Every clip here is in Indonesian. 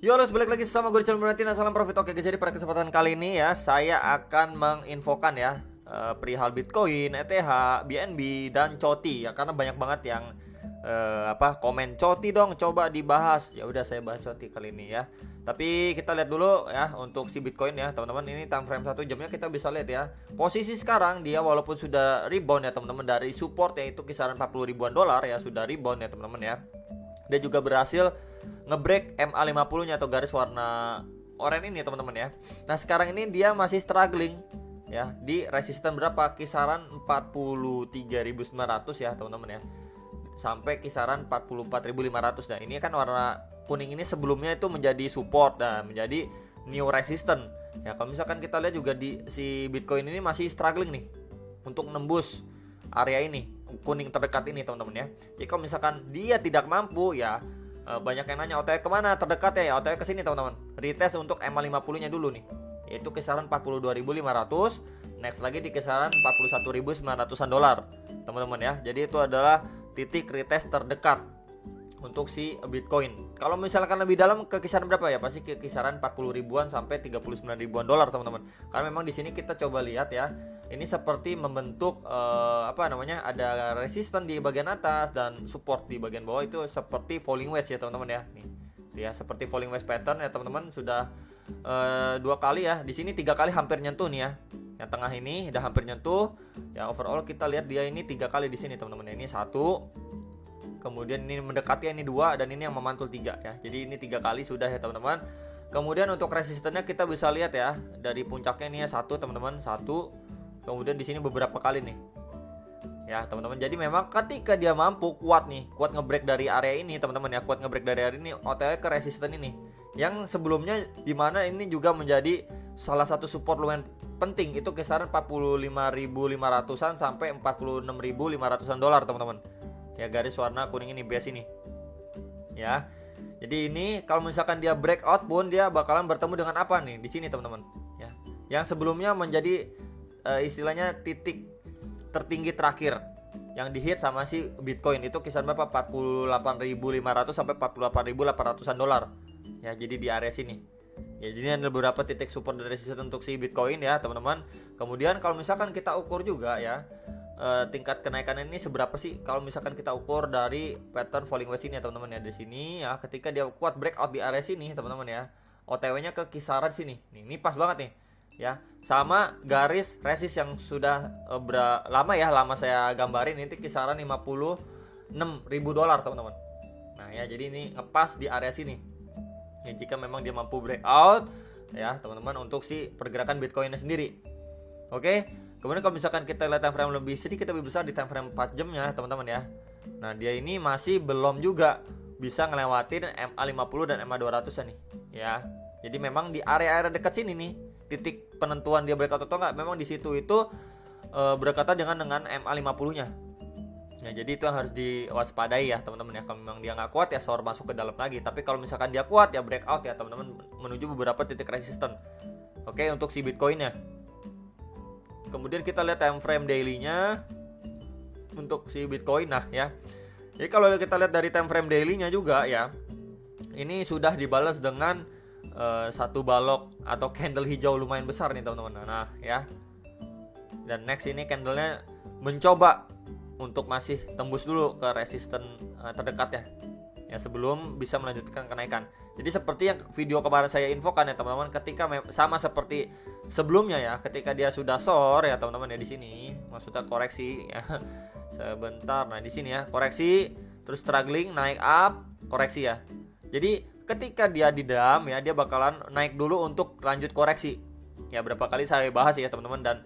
Yo, halo, balik lagi sama gue di channel Berarti. Salam profit. Oke guys, jadi pada kesempatan kali ini ya, saya akan menginfokan ya perihal Bitcoin, ETH, BNB, dan COTI ya, karena banyak banget yang komen COTI dong, coba dibahas. Ya udah, saya bahas COTI kali ini ya. Tapi kita lihat dulu ya untuk si Bitcoin ya, teman-teman. Ini time frame 1 jamnya kita bisa lihat ya. Posisi sekarang dia walaupun sudah rebound ya, teman-teman, dari support yaitu kisaran 40 ribuan dolar ya, sudah rebound ya, teman-teman ya. Dia juga berhasil ngebreak MA50 nya atau garis warna oranye ini, teman-teman ya. Nah, sekarang ini dia masih struggling ya di resisten berapa? Kisaran 43.900 ya, teman-teman ya. Sampai kisaran 44.500. Nah, ini kan warna kuning ini sebelumnya itu menjadi support dan menjadi new resistance. Ya, kalau misalkan kita lihat juga di si Bitcoin ini masih struggling nih untuk nembus area ini, kuning terdekat ini, teman-teman ya. Jadi kalau misalkan dia tidak mampu ya, banyak yang nanya OTW kemana terdekat ya, OTW ke sini, teman-teman. Retest untuk MA50 nya dulu nih, yaitu kisaran 42.500. Next lagi di kisaran 41.900-an dolar, teman-teman ya. Jadi itu adalah titik retest terdekat untuk si Bitcoin. Kalau misalkan lebih dalam ke kisaran berapa ya? Pasti ke kisaran 40 ribuan sampai 39 ribuan dolar, teman-teman. Karena memang di sini kita coba lihat ya. Ini seperti membentuk ada resisten di bagian atas dan support di bagian bawah, itu seperti falling wedge ya, teman-teman ya. Nih, ya seperti falling wedge pattern ya, teman-teman. Sudah 2 kali ya. Di sini 3 kali hampir nyentuh nih ya. Yang tengah ini udah hampir nyentuh. Ya, overall kita lihat dia ini 3 kali di sini, teman-teman. Ini 1, kemudian ini mendekati, ini 2, dan ini yang memantul 3 ya. Jadi ini 3 kali sudah ya, teman-teman. Kemudian untuk resistennya kita bisa lihat ya, dari puncaknya ini ya 1, teman-teman, 1. Kemudian di sini beberapa kali nih. Ya, teman-teman. Jadi memang ketika dia mampu kuat ngebreak dari area ini, teman-teman ya, kuat ngebreak dari area ini, OTW ke resisten ini. Yang sebelumnya dimana ini juga menjadi salah satu support lumayan penting, itu kisaran 45.500-an sampai 46.500-an dolar, teman-teman. Ya, garis warna kuning ini, base ini. Ya. Jadi ini kalau misalkan dia breakout pun dia bakalan bertemu dengan apa nih? Di sini, teman-teman. Ya. Yang sebelumnya menjadi istilahnya titik tertinggi terakhir yang dihit sama si Bitcoin itu kisaran berapa? 48.500 sampai 48.800-an dolar. Ya, jadi di area sini. Ya, jadi ada beberapa titik support dan resistance untuk si Bitcoin ya, teman-teman. Kemudian kalau misalkan kita ukur juga ya, tingkat kenaikan ini seberapa sih? Kalau misalkan kita ukur dari pattern falling wedge ini ya, teman-teman ya, di sini ya, ketika dia kuat breakout di area sini, teman-teman ya, OTW-nya ke kisaran sini. Nih, ini pas banget nih. Ya, sama garis resist yang sudah lama saya gambarin, ini kisaran 56.000 dolar, teman-teman. Nah ya, jadi ini ngepas di area sini ya, jika memang dia mampu breakout ya, teman-teman, untuk si pergerakan Bitcoinnya sendiri. Oke. Kemudian kalau misalkan kita lihat time frame lebih sedikit lebih besar di time frame 4 jamnya, teman-teman ya. Nah, dia ini masih belum juga bisa ngelewatin MA50 dan MA200 nih ya. Jadi memang di area-area dekat sini nih, titik penentuan dia breakout atau enggak, memang di situ itu berdekatan dengan MA50-nya. Ya, jadi itu yang harus diwaspadai ya, teman-teman ya. Kalau memang dia nggak kuat ya SOR masuk ke dalam lagi. Tapi kalau misalkan dia kuat ya breakout ya, teman-teman, menuju beberapa titik resisten. Oke, untuk si Bitcoinnya. Kemudian kita lihat time frame daily-nya untuk si Bitcoin. Nah ya, jadi kalau kita lihat dari time frame daily-nya juga ya, ini sudah dibalas dengan satu balok atau candle hijau lumayan besar nih, teman-teman. Nah ya, dan next ini candlenya mencoba untuk masih tembus dulu ke resisten terdekat ya, sebelum bisa melanjutkan kenaikan. Jadi seperti yang video kemarin saya infokan ya, teman-teman, ketika sama seperti sebelumnya ya, ketika dia sudah SOR ya, teman-teman ya, di sini maksudnya koreksi ya. Sebentar, nah di sini ya, koreksi terus struggling, naik up, koreksi ya. Jadi ketika dia di dalam ya, dia bakalan naik dulu untuk lanjut koreksi. Ya, berapa kali saya bahas ya, teman-teman, dan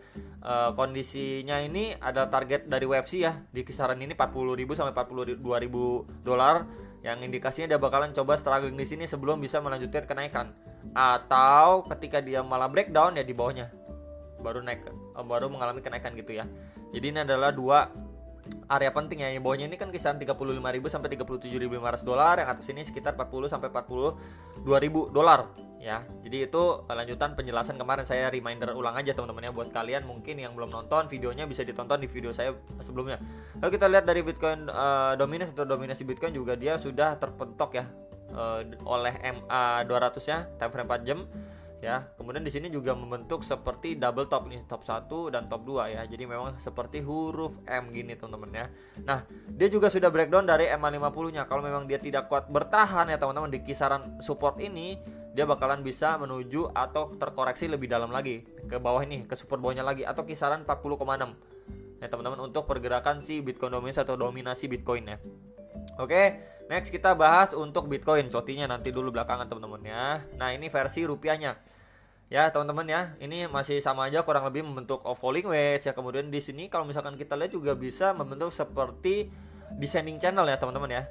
kondisinya ini ada target dari WFC ya, di kisaran ini 40.000 sampai 42.000 dolar, yang indikasinya dia bakalan coba struggling di sini sebelum bisa melanjutkan kenaikan. Atau ketika dia malah breakdown ya, di bawahnya baru mengalami kenaikan gitu ya. Jadi ini adalah 2 area penting ya. Yang bawahnya ini kan kisaran 35.000 sampai 37.500 dolar, yang atas ini sekitar 40 sampai 42.000 dolar ya. Jadi itu lanjutan penjelasan kemarin, saya reminder ulang aja, teman-teman ya, buat kalian mungkin yang belum nonton videonya, bisa ditonton di video saya sebelumnya. Lalu kita lihat dari Bitcoin dominance atau dominasi Bitcoin juga, dia sudah terpentok ya oleh MA 200 nya, time frame 4 jam ya. Kemudian di sini juga membentuk seperti double top nih, top 1 dan top 2 ya. Jadi memang seperti huruf M gini teman-teman ya. Nah, dia juga sudah breakdown dari MA 50-nya. Kalau memang dia tidak kuat bertahan ya teman-teman di kisaran support ini, dia bakalan bisa menuju atau terkoreksi lebih dalam lagi ke bawah ini, ke support bawahnya lagi atau kisaran 40,6 ya teman-teman untuk pergerakan si Bitcoin dominance atau dominasi Bitcoin ya. Oke, next kita bahas untuk Bitcoin. Cotinya nanti dulu belakangan teman-teman ya. Nah, ini versi rupiahnya. Ya, teman-teman ya. Ini masih sama aja kurang lebih membentuk falling wedge ya. Kemudian di sini kalau misalkan kita lihat juga bisa membentuk seperti descending channel ya, teman-teman ya.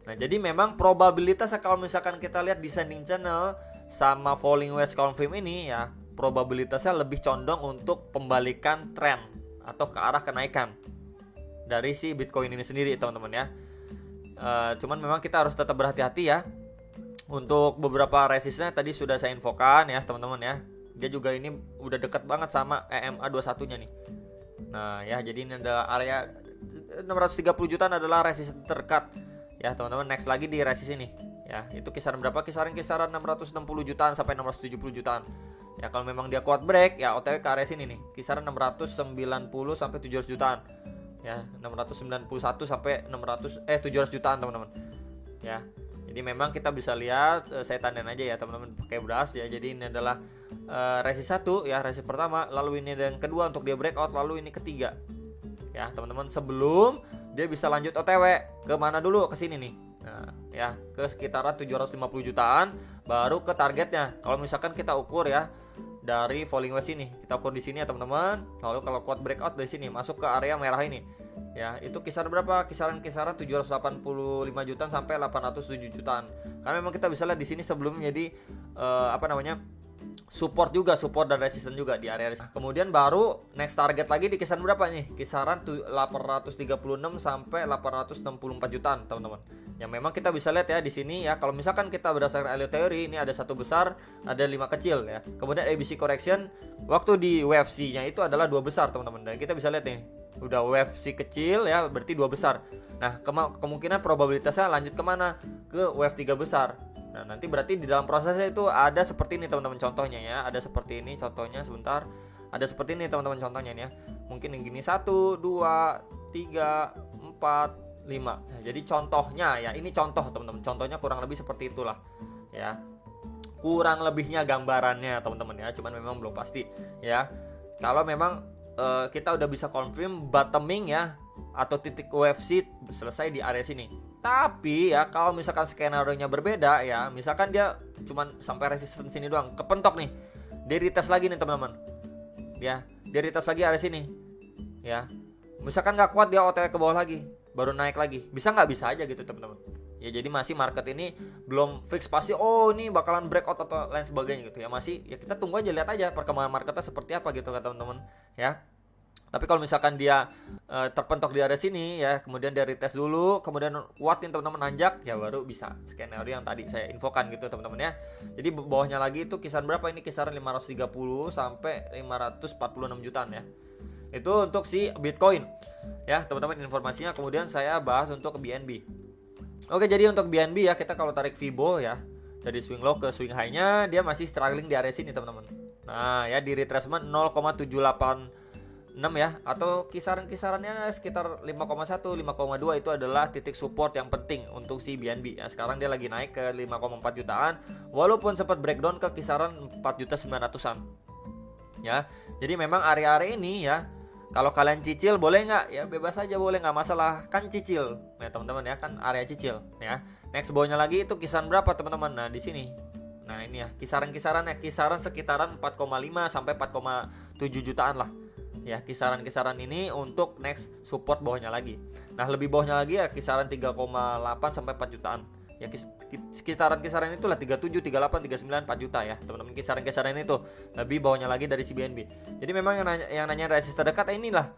Nah, jadi memang probabilitasnya kalau misalkan kita lihat descending channel sama falling wedge confirm ini ya, probabilitasnya lebih condong untuk pembalikan tren atau ke arah kenaikan dari si Bitcoin ini sendiri, teman-teman ya. Cuman memang kita harus tetap berhati-hati ya. Untuk beberapa resistnya tadi sudah saya infokan ya teman-teman ya. Dia juga ini udah dekat banget sama EMA 21 nya nih. Nah ya, jadi ini adalah area 630 jutaan adalah resist terdekat ya teman-teman. Next lagi di resist ini ya, itu kisaran berapa? Kisaran 660 jutaan sampai 670 jutaan ya. Kalau memang dia kuat break ya, OTW ke area sini nih, kisaran 690 sampai 700 jutaan ya, 691 sampai 700 jutaan teman-teman ya. Jadi memang kita bisa lihat, saya tandain aja ya teman-teman pakai brush ya. Jadi ini adalah resist 1 ya, resist pertama, lalu ini yang kedua untuk dia breakout, lalu ini ketiga ya teman-teman, sebelum dia bisa lanjut OTW ke mana dulu, ke sini nih. Nah ya, ke sekitaran 750 jutaan baru ke targetnya. Kalau misalkan kita ukur ya dari falling wedge ini, kita ukur di sini ya teman-teman. Lalu kalau kuat breakout dari sini masuk ke area merah ini ya, itu kisaran berapa? Kisaran 785 jutaan sampai 807 jutaan. Karena memang kita bisa lihat di sini sebelum menjadi support juga, support dan resistance juga di area. Kemudian baru next target lagi di kisaran berapa nih? Kisaran 836 sampai 864 jutaan, teman-teman. Yang memang kita bisa lihat ya di sini ya, kalau misalkan kita berdasarkan Elliott Theory, ini ada satu besar, ada 5 kecil ya. Kemudian ABC correction waktu di WFC-nya itu adalah 2 besar, teman-teman. Dan kita bisa lihat nih, udah WFC kecil ya, berarti 2 besar. Nah, kemungkinan probabilitasnya lanjut kemana? Ke WF 3 besar. Nah, nanti berarti di dalam prosesnya itu ada seperti ini teman-teman contohnya ya. Ada seperti ini contohnya, sebentar. Ada seperti ini teman-teman contohnya nih ya. Mungkin yang gini 1, 2, 3, 4, 5. Nah, jadi contohnya ya, ini contoh teman-teman. Contohnya kurang lebih seperti itulah ya. Kurang lebihnya gambarannya teman-teman ya. Cuman memang belum pasti ya. Kalau memang kita udah bisa confirm bottoming ya, atau titik UFC selesai di area sini. Tapi ya kalau misalkan skenario-nya berbeda ya, misalkan dia cuman sampai resistance sini doang, kepentok nih, dia retest lagi nih teman-teman ya, dia retest lagi area sini ya. Misalkan nggak kuat, dia OTW ke bawah lagi, baru naik lagi, bisa nggak? Bisa aja gitu teman-teman ya. Jadi masih market ini belum fix pasti oh ini bakalan breakout atau lain sebagainya gitu ya. Masih ya, kita tunggu aja, lihat aja perkembangan marketnya seperti apa gitu kan teman-teman ya. Tapi kalau misalkan dia terpentok di area sini ya, kemudian dia retest dulu, kemudian kuatin teman-teman, nanjak ya, baru bisa skenario yang tadi saya infokan gitu teman-teman ya. Jadi bawahnya lagi itu kisaran berapa? Ini kisaran 530 sampai 546 jutaan ya. Itu untuk si Bitcoin ya teman-teman informasinya. Kemudian saya bahas untuk BNB. Oke, jadi untuk BNB ya, kita kalau tarik Fibo ya, dari swing low ke swing high-nya dia masih struggling di area sini teman-teman. Nah ya, di retracement 0,786 ya, atau kisaran-kisarannya sekitar 5,1, 5,2 itu adalah titik support yang penting untuk si BNB ya. Sekarang dia lagi naik ke 5,4 jutaan walaupun sempat breakdown ke kisaran 4.900-an ya. Jadi memang area-area ini ya, kalau kalian cicil boleh nggak ya, bebas aja, boleh, nggak masalah, kan cicil ya teman-teman ya, kan area cicil ya. Next bawahnya lagi itu kisaran berapa teman-teman? Nah di sini, nah ini ya kisaran-kisarannya, kisaran sekitaran 4,5 sampai 4,7 jutaan lah ya, kisaran-kisaran ini untuk next support bawahnya lagi. Nah lebih bawahnya lagi ya kisaran 3,8 sampai 4 jutaan ya, kisaran-kisaran itulah 37, 38, 39, 4 juta ya teman-teman. Kisaran-kisaran itu lebih bawahnya lagi dari si BNB. Jadi memang yang nanya resist terdekat inilah,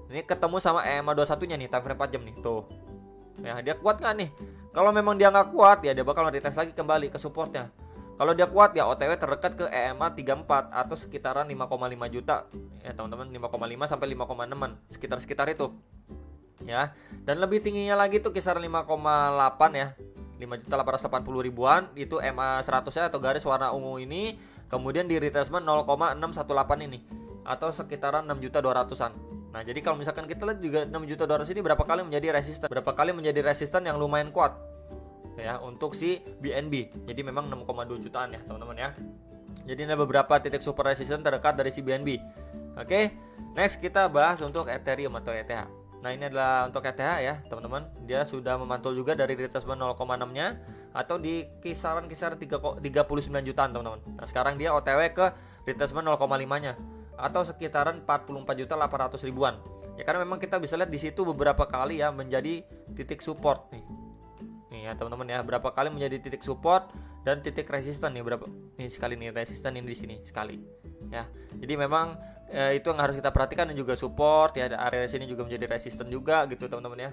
ini ketemu sama EMA 21 nya nih, time frame 4 jam nih tuh ya. Dia kuat nggak nih? Kalau memang dia nggak kuat ya, dia bakal retest lagi kembali ke supportnya. Kalau dia kuat ya, OTW terdekat ke EMA 34 atau sekitaran 5,5 juta ya teman-teman, 5,5 sampai 5,6an, sekitar itu ya. Dan lebih tingginya lagi tuh kisaran 5,8 ya, 5.880.000-an itu MA 100-nya atau garis warna ungu ini, kemudian di retracement 0,618 ini atau sekitaran 6.200-an. Nah, jadi kalau misalkan kita lihat juga 6.200 ini berapa kali menjadi resisten yang lumayan kuat ya untuk si BNB. Jadi memang 6,2 jutaan ya teman-teman ya. Jadi ada beberapa titik super resisten terdekat dari si BNB. Oke, next kita bahas untuk Ethereum atau ETH. Nah, ini adalah untuk ETH ya teman-teman. Dia sudah memantul juga dari retracement 0,6-nya atau di kisaran 39 jutaan teman-teman. Nah, sekarang dia OTW ke retracement 0,5-nya atau sekitaran 44.800.000-an. Ya, karena memang kita bisa lihat di situ beberapa kali ya menjadi titik support nih. Nih ya teman-teman ya, berapa kali menjadi titik support dan titik resisten nih, berapa ini sekali nih resisten ini di sini sekali. Ya. Jadi memang itu yang harus kita perhatikan, dan juga support ya, ada area sini juga menjadi resisten juga gitu teman-teman ya.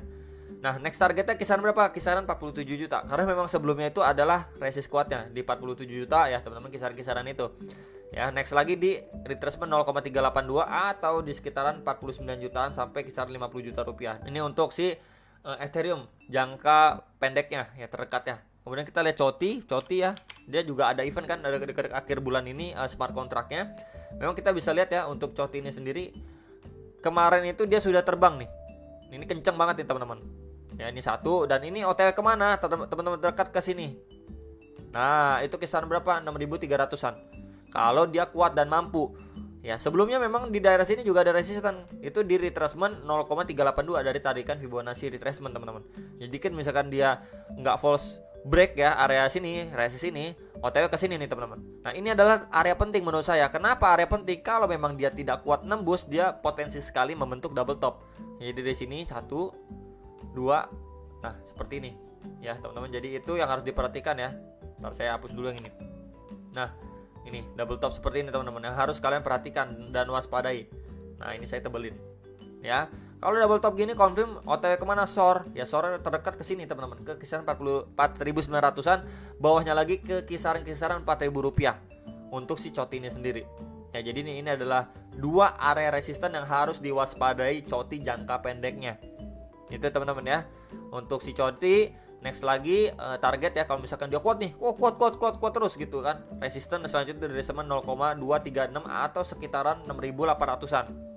Nah, next targetnya kisaran berapa? Kisaran 47 juta. Karena memang sebelumnya itu adalah resist kuatnya di 47 juta ya teman-teman, kisaran-kisaran itu. Ya, next lagi di retracement 0,382 atau di sekitaran 49 jutaan sampai kisaran 50 juta rupiah. Ini untuk si Ethereum jangka pendeknya ya, terdekatnya. Kemudian kita lihat Choti ya. Dia juga ada event kan ada dekat akhir bulan ini smart contract-nya. Memang kita bisa lihat ya untuk Choti ini sendiri kemarin itu dia sudah terbang nih. Ini kenceng banget nih teman-teman. Ya, ini satu, dan ini OTW kemana? Teman-teman dekat ke sini. Nah, itu kisaran berapa? 6.300-an. Kalau dia kuat dan mampu. Ya, sebelumnya memang di daerah sini juga ada resisten. Itu di retracement 0,382 dari tarikan Fibonacci retracement teman-teman. Jadi kan misalkan dia nggak false break ya area sini, resist ini, OTW ke sini nih teman-teman. Nah, ini adalah area penting menurut saya. Kenapa area penting? Kalau memang dia tidak kuat nembus, dia potensi sekali membentuk double top. Jadi dari sini 1, 2, nah seperti ini ya teman-teman. Jadi itu yang harus diperhatikan ya. Ntar saya hapus dulu yang ini. Nah, ini double top seperti ini teman-teman, yang harus kalian perhatikan dan waspadai. Nah, ini saya tebelin ya. Kalau double top gini confirm OTW kemana? SOR ya, SOR terdekat ke sini teman-teman, ke kisaran 44.900-an, bawahnya lagi ke kisaran-kisaran 4.000 rupiah untuk si Choti ini sendiri ya. Jadi ini adalah dua area resisten yang harus diwaspadai Choti jangka pendeknya itu teman-teman ya. Untuk si Choti next lagi target ya, kalau misalkan dia kuat nih, kuat terus gitu kan, resisten selanjutnya dari resisten 0,236 atau sekitaran 6.800-an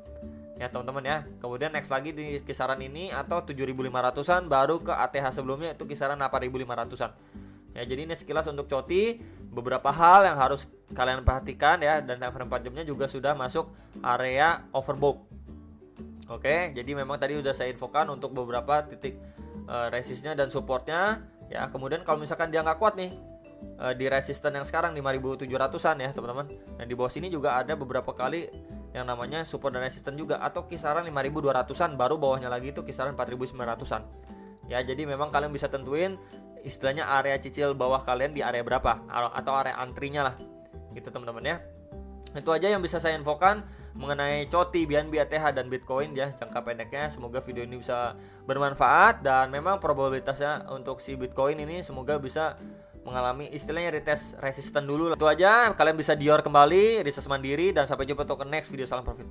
ya teman-teman ya. Kemudian next lagi di kisaran ini atau 7.500-an, baru ke ATH sebelumnya itu kisaran 8.500-an ya. Jadi ini sekilas untuk Choti, beberapa hal yang harus kalian perhatikan ya, dan time frame 4 jamnya juga sudah masuk area overbought. Oke, jadi memang tadi udah saya infokan untuk beberapa titik resistnya dan supportnya ya. Kemudian kalau misalkan dia nggak kuat nih di resisten yang sekarang 5.700-an ya teman-teman. Dan di bawah sini juga ada beberapa kali yang namanya support dan resisten juga, atau kisaran 5.200-an, baru bawahnya lagi itu kisaran 4.900-an ya. Jadi memang kalian bisa tentuin istilahnya area cicil bawah kalian di area berapa, atau area antrinya lah gitu teman-teman ya. Itu aja yang bisa saya infokan mengenai Choti, BNB, ETH dan Bitcoin ya jangka pendeknya. Semoga video ini bisa bermanfaat, dan memang probabilitasnya untuk si Bitcoin ini semoga bisa mengalami istilahnya retest resisten dulu. Itu aja, kalian bisa dior kembali, research mandiri, dan sampai jumpa untuk next video. Salam profit.